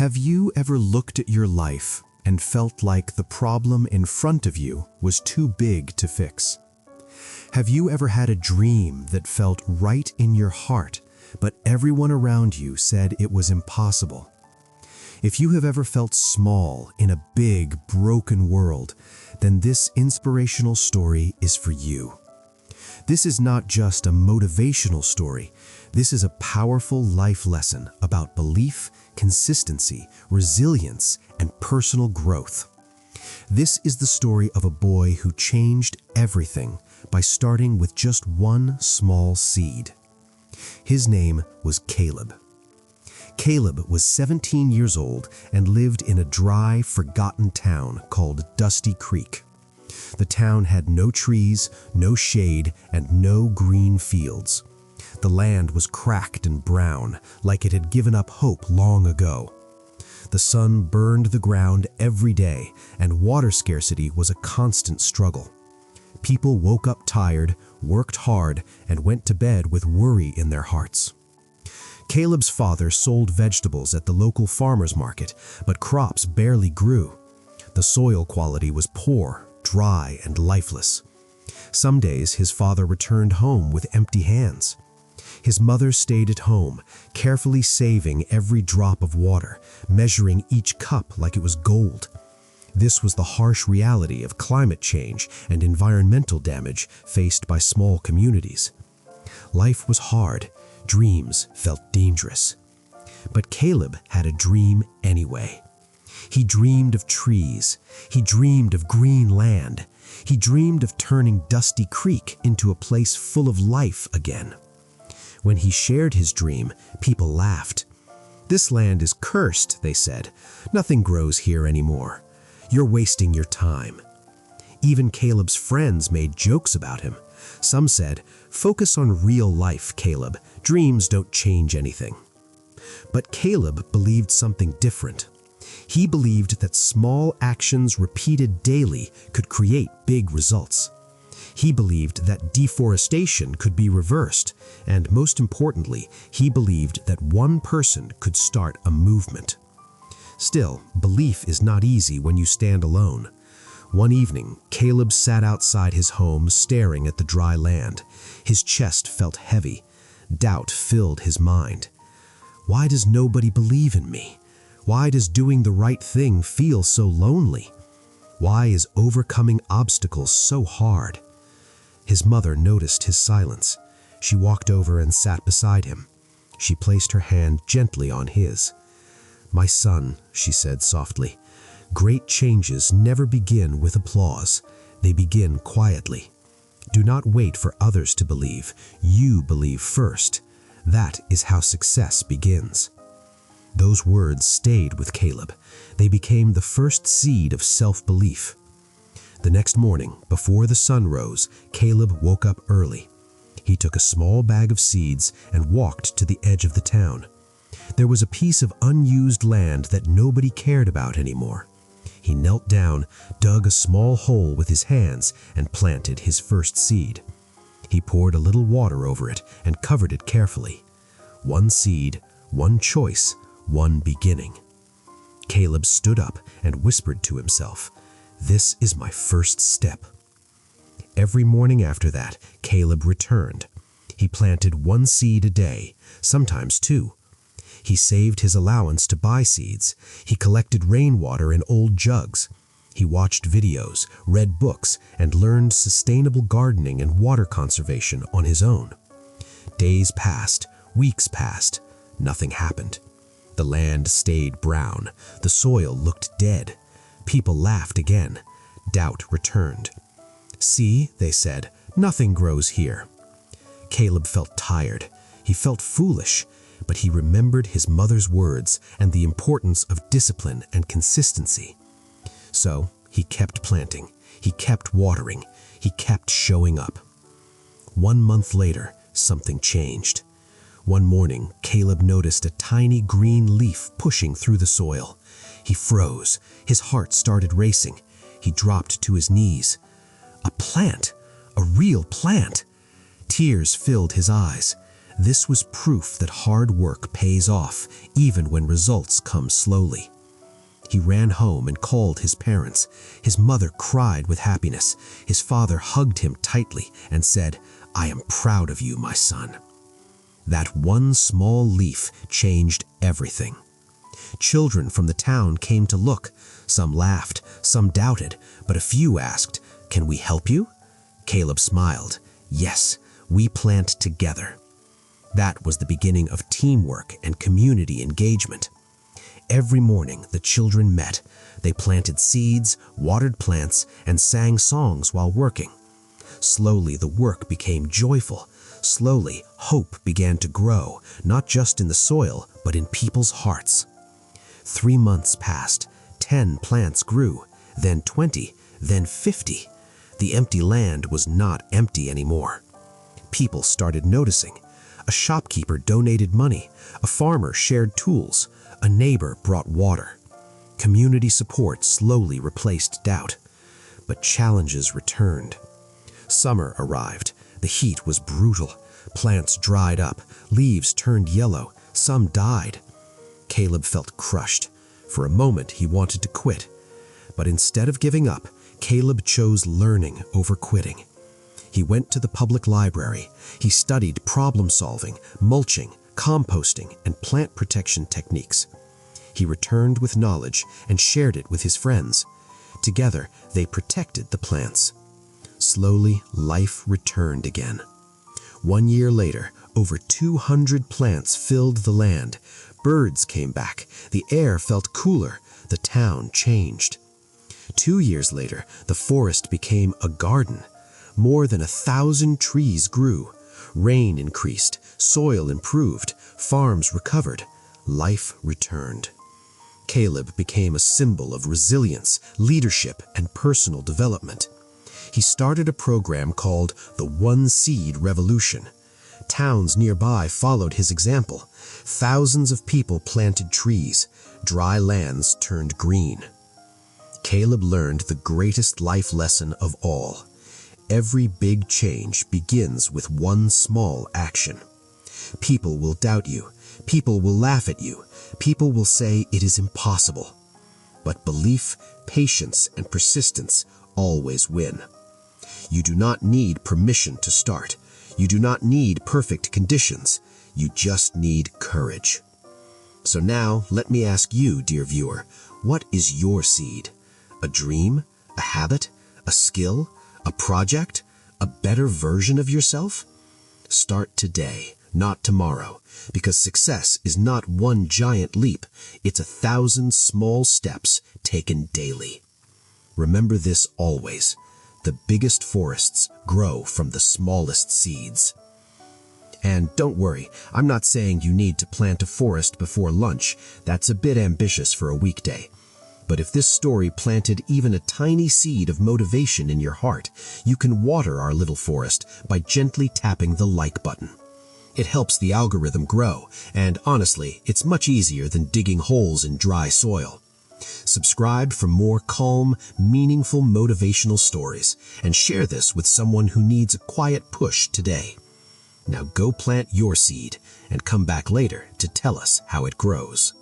Have you ever looked at your life and felt like the problem in front of you was too big to fix? Have you ever had a dream that felt right in your heart, but everyone around you said it was impossible? If you have ever felt small in a big, broken world, then this inspirational story is for you. This is not just a motivational story. This is a powerful life lesson about belief, consistency, resilience, and personal growth. This is the story of a boy who changed everything by starting with just one small seed. His name was Caleb. Caleb was 17 years old and lived in a dry, forgotten town called Dusty Creek. The town had no trees, no shade, and no green fields. The land was cracked and brown, like it had given up hope long ago. The sun burned the ground every day, and water scarcity was a constant struggle. People woke up tired, worked hard, and went to bed with worry in their hearts. Caleb's father sold vegetables at the local farmer's market, but crops barely grew. The soil quality was poor, dry, and lifeless. Some days his father returned home with empty hands. His mother stayed at home, carefully saving every drop of water, measuring each cup like it was gold. This was the harsh reality of climate change and environmental damage faced by small communities. Life was hard. Dreams felt dangerous. But Caleb had a dream anyway. He dreamed of trees. He dreamed of green land. He dreamed of turning Dusty Creek into a place full of life again. When he shared his dream, people laughed. "This land is cursed," they said. "Nothing grows here anymore. You're wasting your time." Even Caleb's friends made jokes about him. Some said, "Focus on real life, Caleb. Dreams don't change anything." But Caleb believed something different. He believed that small actions repeated daily could create big results. He believed that deforestation could be reversed, and most importantly, he believed that one person could start a movement. Still, belief is not easy when you stand alone. One evening, Caleb sat outside his home staring at the dry land. His chest felt heavy. Doubt filled his mind. Why does nobody believe in me? Why does doing the right thing feel so lonely? Why is overcoming obstacles so hard? His mother noticed his silence. She walked over and sat beside him. She placed her hand gently on his. "My son," she said softly, "great changes never begin with applause. They begin quietly. Do not wait for others to believe. You believe first. That is how success begins." Those words stayed with Caleb. They became the first seed of self-belief. The next morning, before the sun rose, Caleb woke up early. He took a small bag of seeds and walked to the edge of the town. There was a piece of unused land that nobody cared about anymore. He knelt down, dug a small hole with his hands, and planted his first seed. He poured a little water over it and covered it carefully. One seed, one choice, one beginning. Caleb stood up and whispered to himself, "This is my first step." Every morning after that, Caleb returned. He planted one seed a day, sometimes two. He saved his allowance to buy seeds. He collected rainwater in old jugs. He watched videos, read books, and learned sustainable gardening and water conservation on his own. Days passed, weeks passed. Nothing happened. The land stayed brown. The soil looked dead. People laughed again. Doubt returned. "See," they said, "nothing grows here." Caleb felt tired. He felt foolish, but he remembered his mother's words and the importance of discipline and consistency. So he kept planting, he kept watering, he kept showing up. 1 month later, something changed. One morning, Caleb noticed a tiny green leaf pushing through the soil. He froze. His heart started racing. He dropped to his knees. A plant! A real plant! Tears filled his eyes. This was proof that hard work pays off, even when results come slowly. He ran home and called his parents. His mother cried with happiness. His father hugged him tightly and said, "I am proud of you, my son." That one small leaf changed everything. Children from the town came to look. Some laughed, some doubted, but a few asked, "Can we help you?" Caleb smiled. "Yes, we plant together." That was the beginning of teamwork and community engagement. Every morning, the children met. They planted seeds, watered plants, and sang songs while working. Slowly, the work became joyful. Slowly, hope began to grow, not just in the soil, but in people's hearts. 3 months passed. 10 plants grew, then 20, then 50. The empty land was not empty anymore. People started noticing. A shopkeeper donated money. A farmer shared tools. A neighbor brought water. Community support slowly replaced doubt. But challenges returned. Summer arrived. The heat was brutal. Plants dried up. Leaves turned yellow. Some died. Caleb felt crushed. For a moment, he wanted to quit. But instead of giving up, Caleb chose learning over quitting. He went to the public library. He studied problem-solving, mulching, composting, and plant protection techniques. He returned with knowledge and shared it with his friends. Together, they protected the plants. Slowly, life returned again. 1 year later, over 200 plants filled the land. Birds came back. The air felt cooler. The town changed. 2 years later, the forest became a garden. More than 1,000 trees grew. Rain increased. Soil improved. Farms recovered. Life returned. Caleb became a symbol of resilience, leadership, and personal development. He started a program called the One Seed Revolution. Towns nearby followed his example. Thousands of people planted trees. Dry lands turned green. Caleb learned the greatest life lesson of all. Every big change begins with one small action. People will doubt you. People will laugh at you. People will say it is impossible. But belief, patience, and persistence always win. You do not need permission to start. You do not need perfect conditions. You just need courage. So now, let me ask you, dear viewer, what is your seed? A dream? A habit? A skill? A project? A better version of yourself? Start today, not tomorrow, because success is not one giant leap. It's 1,000 small steps taken daily. Remember this always. The biggest forests grow from the smallest seeds. And don't worry, I'm not saying you need to plant a forest before lunch. That's a bit ambitious for a weekday. But if this story planted even a tiny seed of motivation in your heart, you can water our little forest by gently tapping the like button. It helps the algorithm grow, and honestly, it's much easier than digging holes in dry soil. Subscribe for more calm, meaningful motivational stories, and share this with someone who needs a quiet push today. Now go plant your seed and come back later to tell us how it grows.